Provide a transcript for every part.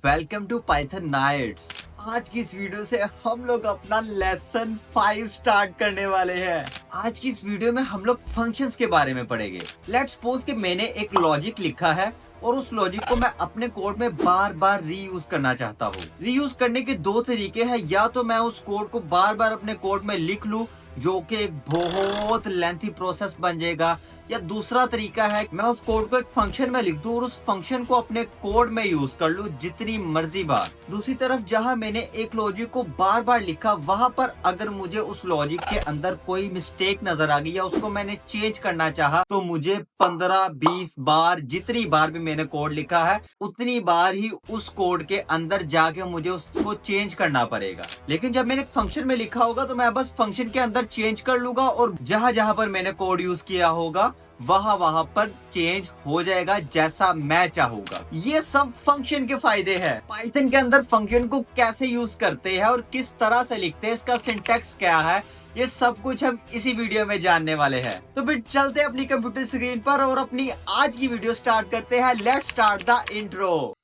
Welcome to Python nights. आज की इस वीडियो से हम लोग अपना लेसन 5 स्टार्ट करने वाले हैं। आज की इस वीडियो में हम लोग फंक्शंस के बारे में पढ़ेंगे। लेट्स सपोज कि मैंने एक लॉजिक लिखा है और उस लॉजिक को मैं अपने कोड में बार बार रीयूज करना चाहता हूँ। रीयूज करने के दो तरीके हैं, या तो मैं उस कोड को बार बार अपने कोड में लिख लूं जो कि एक बहुत लेंथी प्रोसेस बन जाएगा, या दूसरा तरीका है मैं उस कोड को एक फंक्शन में लिख दूं और उस फंक्शन को अपने कोड में यूज कर लूं जितनी मर्जी बार। दूसरी तरफ जहां मैंने एक लॉजिक को बार बार लिखा, वहां पर अगर मुझे उस लॉजिक के अंदर कोई मिस्टेक नजर आ गई या उसको मैंने चेंज करना चाहा, तो मुझे 15-20 बार, जितनी बार भी मैंने कोड लिखा है उतनी बार ही उस कोड के अंदर जाके मुझे उसको चेंज करना पड़ेगा। लेकिन जब मैंने फंक्शन में लिखा होगा तो मैं बस फंक्शन के अंदर चेंज कर लूंगा और जहां जहां पर मैंने कोड यूज किया होगा वहां वहां पर चेंज हो जाएगा जैसा मैं चाहूंगा। ये सब फंक्शन के फायदे हैं। पाइथन के अंदर फंक्शन को कैसे यूज करते हैं और किस तरह से लिखते हैं, इसका सिंटैक्स क्या है, ये सब कुछ हम इसी वीडियो में जानने वाले हैं। तो फिर चलते हैं अपनी कंप्यूटर स्क्रीन पर और अपनी आज की वीडियो स्टार्ट करते हैं। Let's start the intro.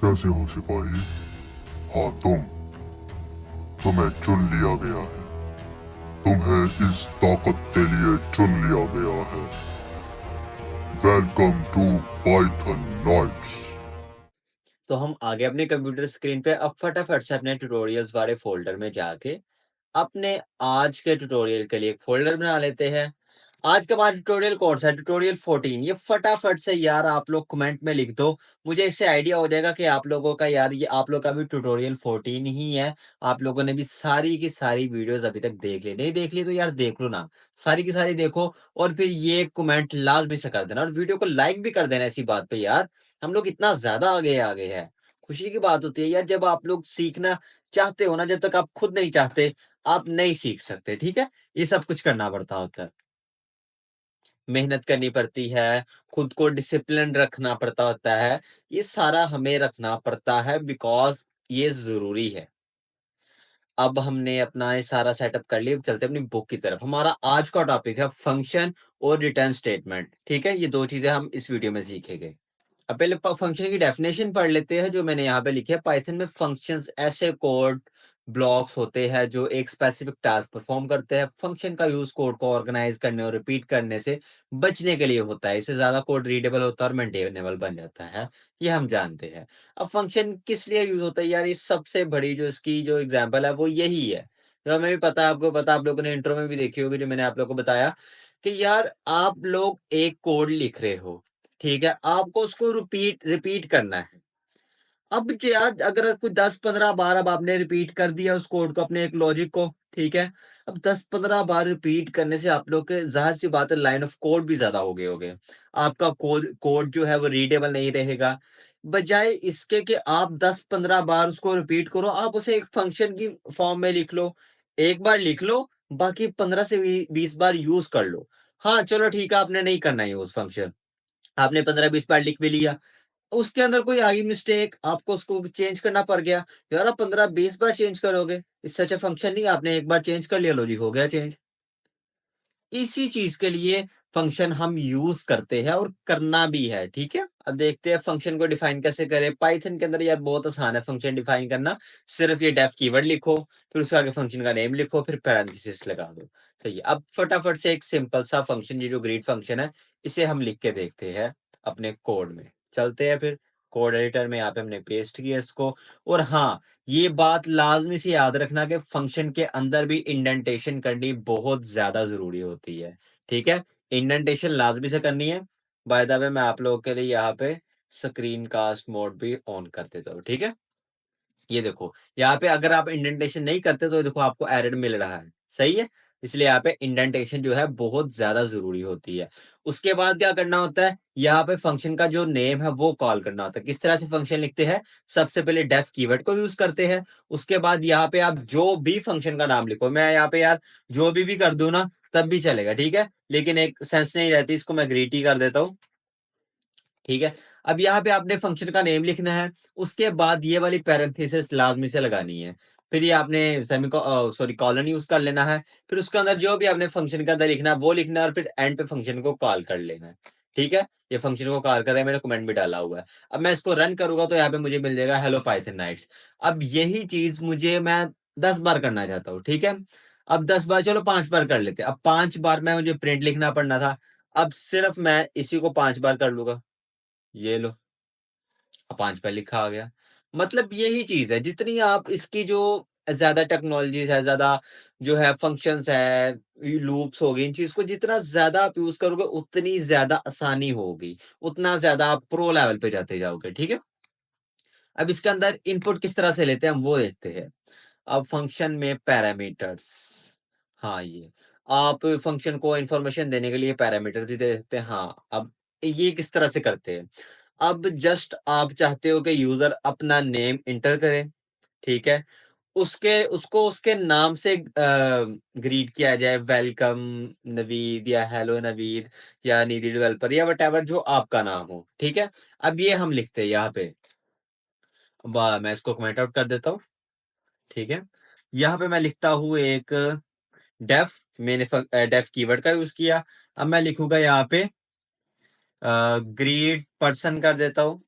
कैसे हो सिपाही? हाँ तुम्हें चुन लिया गया है। तुम्हें इस ताकत के लिए चुन लिया गया है। Welcome to Python knights. तो हम आगे अपने कंप्यूटर स्क्रीन पे अब फटाफट से अपने ट्यूटोरियल्स वाले फोल्डर में जाके अपने आज के ट्यूटोरियल के लिए एक फोल्डर बना लेते हैं। आज का हमारा ट्यूटोरियल कौन सा है? ट्यूटोरियल 14। ये फटाफट से यार आप लोग कमेंट में लिख दो, मुझे इससे आइडिया हो जाएगा कि आप लोगों का यार ये आप लोग का भी ट्यूटोरियल 14 ही है। आप लोगों ने भी सारी की सारी वीडियोस अभी तक देख ली, नहीं देख ली तो यार देख लो ना, सारी की सारी देखो और फिर ये कमेंट लाजमी से कर देना और वीडियो को लाइक भी कर देना। ऐसी बात पे यार हम लोग इतना ज्यादा आगे आ गए हैं। खुशी की बात होती है यार जब आप लोग सीखना चाहते हो ना, जब तक आप खुद नहीं चाहते आप नहीं सीख सकते। ठीक है, ये सब कुछ करना पड़ता होता है, मेहनत करनी पड़ती है, खुद को डिसिप्लिन रखना पड़ता होता है, ये सारा हमें रखना पड़ता है बिकॉज़ ये ज़रूरी है। अब हमने अपना ये सारा सेटअप कर लिया, अब चलते हैं अपनी बुक की तरफ। हमारा आज का टॉपिक है फंक्शन और रिटर्न स्टेटमेंट। ठीक है, ये 2 चीज़ें हम इस वीडियो में सीखेंगे। अब पहले फंक्शन की डेफिनेशन पढ़ लेते हैं जो मैंने यहाँ पे लिखी है। पाइथन में फंक्शंस ऐसे कोड ब्लॉक्स होते हैं जो एक स्पेसिफिक टास्क परफॉर्म करते हैं। फंक्शन का यूज कोड को ऑर्गेनाइज करने और रिपीट करने से बचने के लिए होता है। इससे ज्यादा कोड रीडेबल होता है और मेंटेनेबल बन जाता है, ये हम जानते हैं। अब फंक्शन किस लिए यूज होता है यार, ये सबसे बड़ी जो इसकी जो एग्जाम्पल है वो यही है, जो हमें भी पता है, आपको पता, आप लोगों ने इंट्रो में भी देखी होगी जो मैंने आप लोगों को बताया कि यार आप लोग एक कोड लिख रहे हो, ठीक है, आपको उसको रिपीट रिपीट करना है। अब यार अगर कोई 10-15 बार अब आपने रिपीट कर दिया उस कोड को, अपने एक लॉजिक को, ठीक है, अब 10-15 बार रिपीट करने से आप लोग के जाहिर सी बात है लाइन ऑफ कोड भी ज्यादा हो गए होंगे। आपका कोड कोड जो है वो रीडेबल नहीं रहेगा। बजाय इसके कि आप 10-15 बार उसको रिपीट करो, आप उसे एक फंक्शन की फॉर्म में लिख लो। एक बार लिख लो, बाकी 15 से 20 बार यूज कर लो। हाँ चलो ठीक है, आपने नहीं करना यूज फंक्शन, आपने 15-20 बार लिख भी लिया, उसके अंदर कोई आ गई मिस्टेक, आपको उसको चेंज करना पड़ गया। यार आप 15-20 बार चेंज करोगे, इससे अच्छा फंक्शन नहीं, आपने एक बार चेंज कर लिया, लो जी हो गया चेंज। इसी चीज के लिए फंक्शन हम यूज करते हैं और करना भी है। ठीक है, अब देखते हैं फंक्शन को डिफाइन कैसे करें। पाइथन के अंदर यार बहुत आसान है फंक्शन डिफाइन करना। सिर्फ ये डेफ कीवर्ड लिखो, फिर उसके आगे फंक्शन का नेम लिखो, फिर पैरेंथेसिस लगा दो। सही है, अब फटाफट से एक सिंपल सा फंक्शन, ये जो ग्रीट फंक्शन है, इसे हम लिख के देखते हैं अपने कोड में। चलते हैं फिर कोड एडिटर में, यहाँ पे हमने पेस्ट किया इसको। और हाँ, ये बात लाजमी से याद रखना कि फंक्शन के अंदर भी इंडेंटेशन करनी बहुत ज्यादा जरूरी होती है। ठीक है, इंडेंटेशन लाजमी से करनी है। बाय द वे मैं आप लोगों के लिए यहाँ पे स्क्रीन कास्ट मोड भी ऑन कर देता हूँ। ठीक है, ये देखो यहाँ पे अगर आप इंडेंटेशन नहीं करते तो देखो आपको एरर मिल रहा है। सही है, इसलिए यहाँ पे इंडेंटेशन जो है बहुत ज़्यादा ज़रूरी होती है। उसके बाद क्या करना होता है, यहाँ पे फंक्शन का जो नेम है वो कॉल करना होता है। किस तरह से फंक्शन लिखते हैं, सबसे पहले डेफ कीवर्ड को यूज़ करते हैं, उसके बाद यहाँ पे आप जो भी फंक्शन का नाम लिखो, मैं यहाँ पे यार जो भी कर दूँ ना, तब भी चलेगा, ठीक है? लेकिन एक सेंस नहीं रहती, इसको मैं ग्रीट ही कर देता हूँ। ठीक है। अब यहाँ पे आपने फंक्शन का नेम लिखना है, उसके बाद ये वाली पैरेंथेसिस लाज़मी से लगानी है। फिर ये आपने कॉलन यूज़ कर लेना है। फिर उसके अंदर जो भी आपने फंक्शन के अंदर लिखना है, वो लिखना है और फिर एंड पे फंक्शन को कॉल कर लेना है। ठीक है? ये फंक्शन को कॉल कर रहा है, मैंने कमेंट भी डाला हुआ है। अब मैं इसको रन करूँगा तो यहाँ पे मुझे मिल जाएगा हेलो पाइथन-नाइट्स। अब यही चीज़ मुझे मैं 10 बार करना चाहता हूँ, ठीक है? अब 10 बार चलो 5 बार कर लेते हैं। अब 5 बार में मुझे प्रिंट लिखना पड़ना था। अब सिर्फ मैं इसी को 5 बार कर लूँगा। ये लो, 5 पे लिखा आ गया। मतलब यही चीज़ है, जितनी आप इसकी जो ज़्यादा टेक्नोलॉज़ीज़ है, ज़्यादा जो है फंक्शंस है, लूप्स हो गई, इन चीज़ को जितना ज़्यादा आप यूज़ करोगे, उतनी ज़्यादा आसानी होगी, उतना ज़्यादा आप प्रो लेवल पे जाते जाओगे, ठीक है? अब इसके अंदर इनपुट किस तरह से लेते हैं, हम वो देखते हैं। अब फंक्शन में पैरामीटर्स, हाँ, ये आप फंक्शन को इन्फॉर्मेशन देने के लिए पैरामीटर भी दे सकते हैं। हाँ, अब ये किस तरह से करते हैं? अब जस्ट आप चाहते हो कि यूज़र अपना नेम एंटर करे, ठीक है? उसको उसके नाम से ग्रीट किया जाए, वेलकम नवीद या हेलो नवीद या निधि डेवलपर या व्हाटएवर जो आपका नाम हो, ठीक है? अब ये हम लिखते हैं यहाँ पे। मैं इसको कमेंट आउट कर देता हूँ, ठीक है? यहाँ पे मैं लिखता हूँ एक डेफ, मैंने डेफ कीवर्ड का यूज़ किया। अब मैं लिखूँगा यहाँ पे ग्रीट पर्सन कर देता हूँ,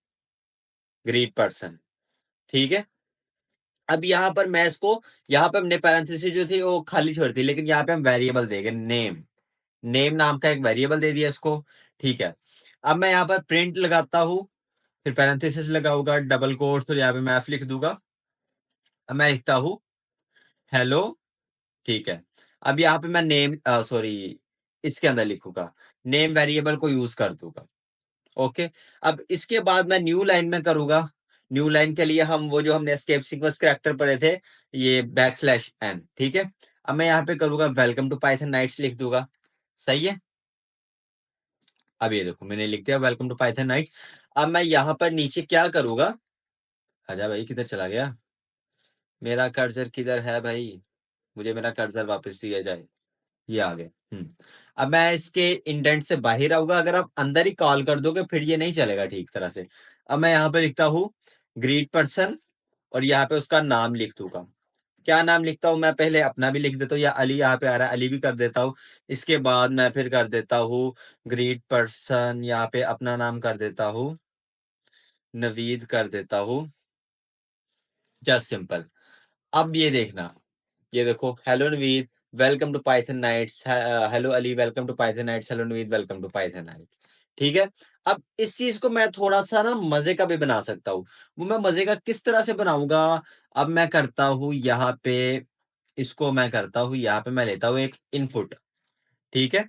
ग्रीट पर्सन, ठीक है? अब यहाँ पर मैं इसको, यहाँ पे हमने पैरेंथेसिस जो थी वो खाली छोड़ दी, लेकिन यहाँ पे हम वेरिएबल देंगे नेम। नेम नाम का एक वेरिएबल दे दिया इसको, ठीक है। अब मैं यहाँ पर प्रिंट लगाता हूँ, फिर पैरेंथेसिस लगाऊंगा, डबल कोट्स और यहाँ पे मैं एफ लिख दूंगा। अब मैं लिखता हूँ हेलो, ठीक है। अब यहाँ पे मैं नेम इसके अंदर लिखूंगा, नेम वेरिएबल को यूज कर दूंगा। ओके। अब इसके बाद मैं न्यू लाइन में करूंगा। न्यू लाइन के लिए हम वो जो हमने एस्केप सीक्वेंस करैक्टर पढ़े थे, ये \n, ठीक है। अब मैं यहाँ पे करूंगा वेलकम टू पाइथन नाइट्स लिख दूंगा। सही है। अब ये देखो मैंने लिख दिया वेलकम टू पाइथन नाइट। अब मैं यहाँ पर नीचे क्या करूंगा, आजा भाई, किधर चला गया मेरा कर्सर, किधर है भाई, मुझे मेरा कर्सर वापस दिया जाए। ये आ गया। अब मैं इसके इंडेंट से बाहर आऊंगा, अगर आप अंदर ही कॉल कर दोगे फिर ये नहीं चलेगा ठीक तरह से। अब मैं यहाँ पे लिखता हूँ ग्रीट पर्सन और यहाँ पे उसका नाम लिख दूंगा। क्या नाम लिखता हूँ, मैं पहले अपना भी लिख देता हूँ, या अली यहाँ पे आ रहा है, अली भी कर देता हूँ। इसके बाद मैं फिर कर देता हूँ ग्रीट पर्सन, यहाँ पे अपना नाम कर देता हूँ, नवीद कर देता हूँ, जस्ट सिंपल। अब ये देखना, ये देखो hello Naveed welcome to Python knights, hello Ali welcome to Python knights, hello Naveed welcome to Python knights, ठीक है। अब इस चीज को मैं थोड़ा सा ना मजे का भी बना सकता हूँ। वो मैं मजे का किस तरह से बनाऊंगा, अब मैं करता हूँ यहाँ पे, इसको मैं करता हूँ यहाँ पे, मैं लेता हूँ एक इनपुट, ठीक है।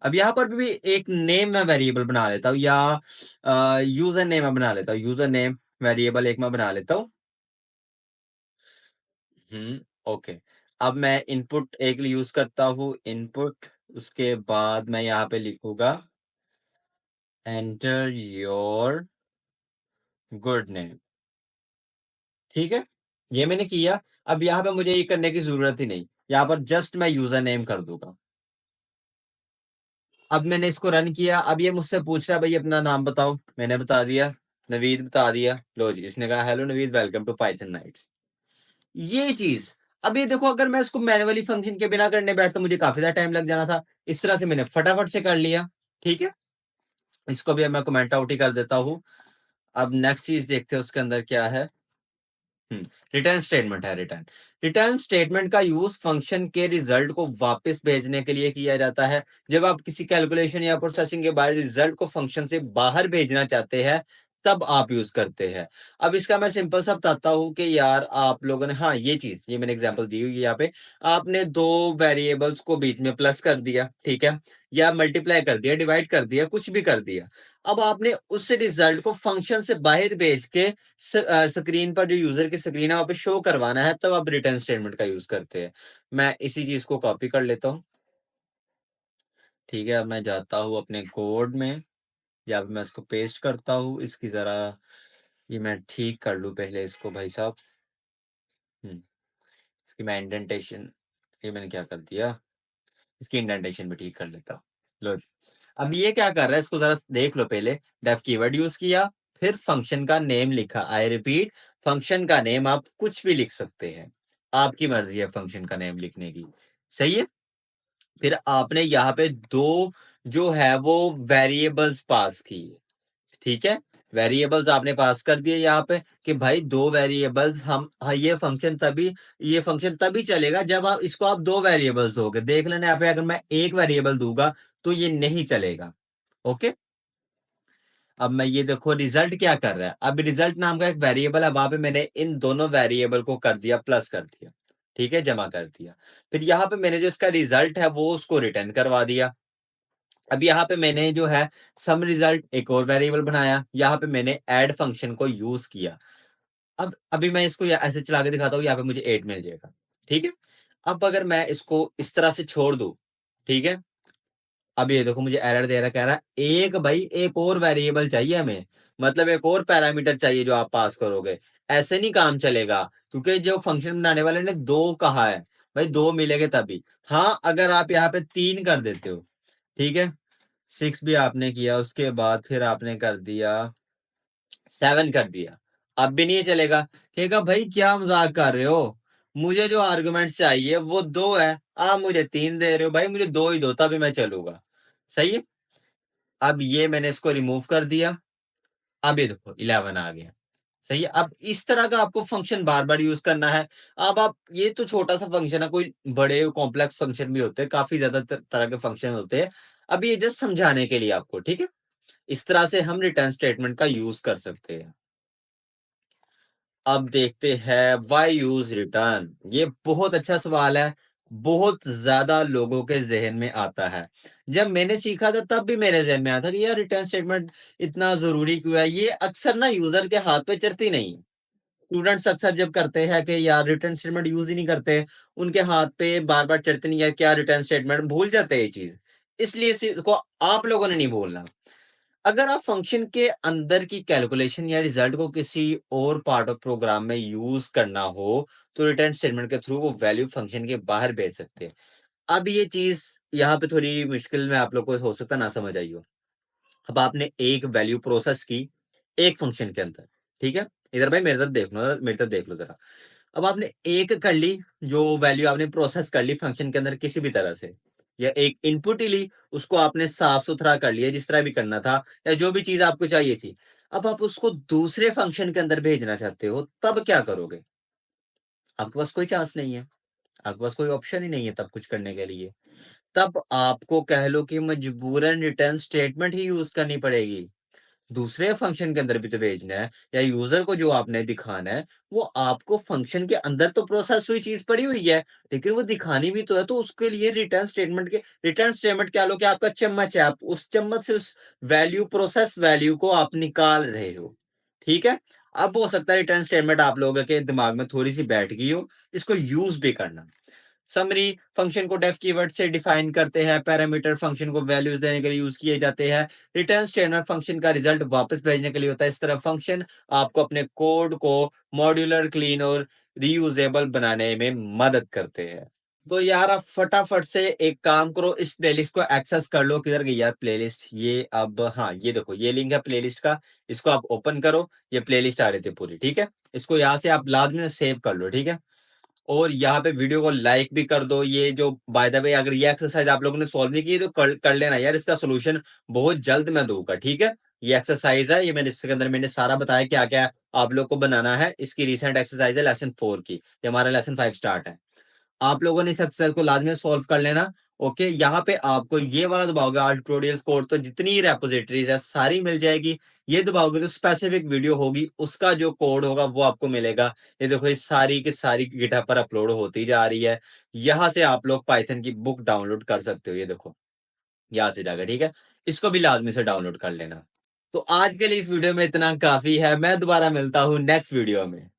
अब यहाँ पर भी एक नेम मैं वेरिएबल बना लेता हूँ, या यूजर नेम मैं बना लेता हूँ, यूजर नेम वेरिएबल एक मैं बना लेता हूँ। ओके। अब मैं इनपुट एक यूज करता हूँ, इनपुट, उसके बाद मैं यहाँ पे लिखूंगा एंटर योर गुड नेम, ठीक है। ये मैंने किया। अब यहाँ पे मुझे ये करने की जरूरत ही नहीं, यहाँ पर जस्ट मैं यूजर नेम कर दूंगा। अब मैंने इसको रन किया। अब ये मुझसे पूछ रहा है भाई अपना नाम बताओ, मैंने बता दिया, नवीद बता दिया। लो जी, इसने कहा hello Naveed welcome to Python knights. ये चीज, अब ये देखो, अगर मैं इसको मैनुअली फंक्शन के बिना करने बैठता मुझे काफी ज्यादा टाइम लग जाना था। इस तरह से मैंने फटाफट से कर लिया, ठीक है। इसको भी अब मैं कमेंट आउट ही कर देता हूँ। अब नेक्स्ट चीज देखते हैं उसके अंदर क्या है। रिटर्न स्टेटमेंट है। रिटर्न रिटर्न स्टेटमेंट का यूज फंक्शन के रिजल्ट को वापस भेजने के लिए किया जाता है। जब आप किसी कैलकुलेशन या प्रोसेसिंग के बाद रिजल्ट को फंक्शन से बाहर भेजना चाहते हैं, तब आप यूज़ करते हैं। अब इसका मैं सिंपल सा बताता हूँ कि यार आप लोगों ने हाँ, ये चीज़, ये मैंने एग्ज़ाम्पल दी हुई है यहाँ पे। आपने 2 वेरिएबल्स को बीच में प्लस कर दिया, ठीक है? या मल्टीप्लाई कर दिया, डिवाइड कर दिया, कुछ भी कर दिया। अब आपने उस रिज़ल्ट को फ़ंक्शन से बाहर भेज के स्क्रीन पर जो यूज़र की स्क्रीन है, वहाँ पे शो करवाना है, तब आप रिटर्न स्टेटमेंट का यूज़ करते हैं। मैं इसी चीज़ को कॉपी कर लेता हूँ, ठीक है? अब मैं जाता हूँ अपने कोड में, या फिर मैं इसको पेस्ट करता हूँ। इसकी ज़रा ये मैं ठीक कर लूँ पहले इसको भाई साहब। हुँ, इसकी मैं इंडेंटेशन, ये मैंने क्या कर दिया, इसकी इंडेंटेशन भी ठीक कर लेता हूँ। लो जी, अब ये क्या कर रहा है इसको ज़रा देख लो पहले। डेफ कीवर्ड यूज़ किया, फिर फंक्शन का नेम लिखा। आई रिपीट, फंक्शन का नेम आप कुछ भी लिख सकते हैं। आपकी मर्ज़ी है फंक्शन का नेम लिखने की, सही है? फिर आपने यहाँ पे 2 जो है वो वेरिएबल्स पास किए। ठीक है? वेरिएबल्स आपने पास कर दिए यहाँ पे कि भाई 2 वेरिएबल्स हम हाँ, ये फंक्शन तभी चलेगा जब आप इसको आप 2 वेरिएबल्स दोगे। देख लेना यहाँ पे अगर मैं 1 वेरिएबल दूँगा तो ये नहीं चलेगा। ओके? अब मैं ये देखो रिजल्ट क्या कर रहा है। अब रिजल्ट नाम का एक वेरिएबल है, वहाँ पे मैंने इन दोनों वेरिएबल को कर दिया, प्लस कर दिया। ठीक है? जमा कर दिया। फिर यहाँ पे मैंने जो इसका रिजल्ट है वो उसको रिटर्न करवा दिया। अब यहाँ पे मैंने जो है सम रिजल्ट एक और वेरिएबल बनाया, यहाँ पे मैंने ऐड फंक्शन को यूज़ किया। अब अभी मैं इसको ऐसे चला के दिखाता हूँ, यहाँ पे मुझे 8 मिल जाएगा, ठीक है? अब अगर मैं इसको इस तरह से छोड़ दूँ, ठीक है? अब ये देखो मुझे एरर दे रहा, कह रहा है एक और वेरिएबल चाहिए हमें, मतलब एक और पैरामीटर चाहिए जो आप पास करोगे। ऐसे नहीं काम चलेगा, क्योंकि जो फंक्शन बनाने वाले ने 2 कहा है, भाई 2 मिलेंगे तभी। हाँ, अगर आप यहाँ पे 3 कर देते हो, ठीक है? 6 भी आपने किया, उसके बाद फिर आपने कर दिया 7 कर दिया। अब भी नहीं चलेगा। कहेगा भाई क्या मज़ाक कर रहे हो? मुझे जो आर्गुमेंट्स चाहिए वो 2 है, आप मुझे 3 दे रहे हो। भाई मुझे 2 ही दो तभी मैं चलूँगा। सही है? अब ये मैंने इसको रिमूव कर दिया। अब ये देखो 11 आ गया। सही है? अब इस तरह का आपको फंक्शन बार-बार यूज़ करना है। अब आप ये तो छोटा-सा फंक्शन है, कोई बड़े कॉम्प्लेक्स फंक्शन भी होते हैं, काफ़ी ज़्यादा तरह के फंक्शन होते हैं। अब ये जस्ट समझाने के लिए आपको, ठीक है? इस तरह से हम रिटर्न स्टेटमेंट का यूज़ कर सकते हैं। अब देखते हैं व्हाई यूज़ रिटर्न? ये बहुत अच्छा सवाल है, बहुत ज़्यादा लोगों के ज़हन में आता है। जब मैंने सीखा था तब भी मेरे ज़हन में आया था कि यार रिटर्न स्टेटमेंट इतना ज़रूरी क्यों है? ये अक्सर ना यूज़र के हाथ पे चढ़ती नहीं है। स्टूडेंट्स अक्सर जब करते हैं कि यार रिटर्न स्टेटमेंट यूज़ ही नहीं करते, उनके हाथ पे बार-बार चढ़ती नहीं है, क्या रिटर्न स्टेटमेंट भूल जाते हैं ये चीज़। इसलिए इसी को आप लोगों ने नहीं भूलना। अगर आप फंक्शन के अंदर की कैलकुलेशन या रिजल्ट को किसी और पार्ट ऑफ प्रोग्राम में यूज़ करना हो, तो रिटर्न स्टेटमेंट के थ्रू वो वैल्यू फंक्शन के बाहर भेज सकते हैं। अब ये चीज़ यहाँ पे थोड़ी मुश्किल में आप लोग को हो सकता है ना समझ आई हो। अब आपने एक वैल्यू प्रोसेस की, एक फंक्शन के अंदर, ठीक है? इधर भाई मेरी तरफ देख लो ज़रा। अब आपने एक कर ली, जो वैल्यू आपने प्रोसेस कर ली फंक्शन के अंदर किसी भी तरह से, या एक इनपुट ही ली, उसको आपने साफ-सुथरा कर लिया जिस तरह भी करना था, या जो भी चीज़ आपको चाहिए थी। अब आप उसको दूसरे फंक्शन के अंदर भेजना चाहते हो, तब क्या करोगे? आपके पास कोई चांस नहीं है, आपके पास कोई ऑप्शन ही नहीं है तब कुछ करने के लिए। तब आपको कह लो कि मजबूरन रिटर्न स्टेटमेंट ही यूज़ करनी पड़ेगी। दूसरे फंक्शन के अंदर भी तो भेजना है, या यूजर को जो आपने दिखाना है वो आपको फंक्शन के अंदर तो प्रोसेस हुई चीज पड़ी हुई है, लेकिन वो दिखानी भी तो है। तो उसके लिए रिटर्न स्टेटमेंट क्या लो कि आपका चम्मच है, आप उस चम्मच से उस प्रोसेस वैल्यू को आप निकाल रहे हो, ठीक है? अब हो सकता है रिटर्न स्टेटमेंट आप लोगों के दिमाग में थोड़ी सी बैठ गई हो, इसको यूज भी करना। समरी फंक्शन को डेफ कीवर्ड से डिफाइन करते हैं, पैरामीटर फंक्शन को वैल्यूज देने के लिए यूज किए जाते हैं, रिटर्न स्टेटमेंट फंक्शन का रिजल्ट वापस भेजने के लिए होता है। इस तरह फंक्शन आपको अपने कोड को मॉड्यूलर, क्लीन और रीयूजेबल बनाने में मदद करते हैं। तो यार आप फटाफट से एक काम करो, इस प्लेलिस्ट को एक्सेस कर लो। किधर गई यार प्लेलिस्ट? ये अब हाँ, ये देखो ये लिंक है प्लेलिस्ट का, इसको आप ओपन करो। ये प्लेलिस्ट आ रही थी पूरी, ठीक है? इसको यहाँ से आप लाजमी से सेव कर लो, ठीक है? और यहाँ पे वीडियो को लाइक भी कर दो। ये जो बाय द वे अगर ये एक्सरसाइज आप लोगों ने सॉल्व नहीं की तो कर लेना यार, इसका सोल्यूशन बहुत जल्द मैं दूंगा, ठीक है? ये एक्सरसाइज है, ये मैंने इसके अंदर मैंने सारा बताया क्या क्या आप लोग को बनाना है। इसकी रिसेंट एक्सरसाइज है लेसन 4 की, ये हमारा लेसन 5 स्टार्ट है। आप लोगों ने इस एक्सरसाइज को लाजमी सॉल्व कर लेना। ओके, यहाँ पे आपको ये वाला दबाओगे आर ट्यूटोरियल्स कोड, तो जितनी रेपोजिटरीज है सारी मिल जाएगी। ये दबाओगे तो स्पेसिफिक वीडियो होगी, उसका जो कोड होगा वो आपको मिलेगा। ये देखो, ये सारी की सारी गिटहब पर अपलोड होती जा रही है। यहाँ से आप लोग पाइथन की बुक डाउनलोड कर सकते हो। ये देखो, यहाँ से जाकर, ठीक है। इसको भी लाजमी से डाउनलोड कर लेना। तो आज के लिए इस वीडियो में इतना काफी है। मैं दोबारा मिलता हूँ नेक्स्ट वीडियो में।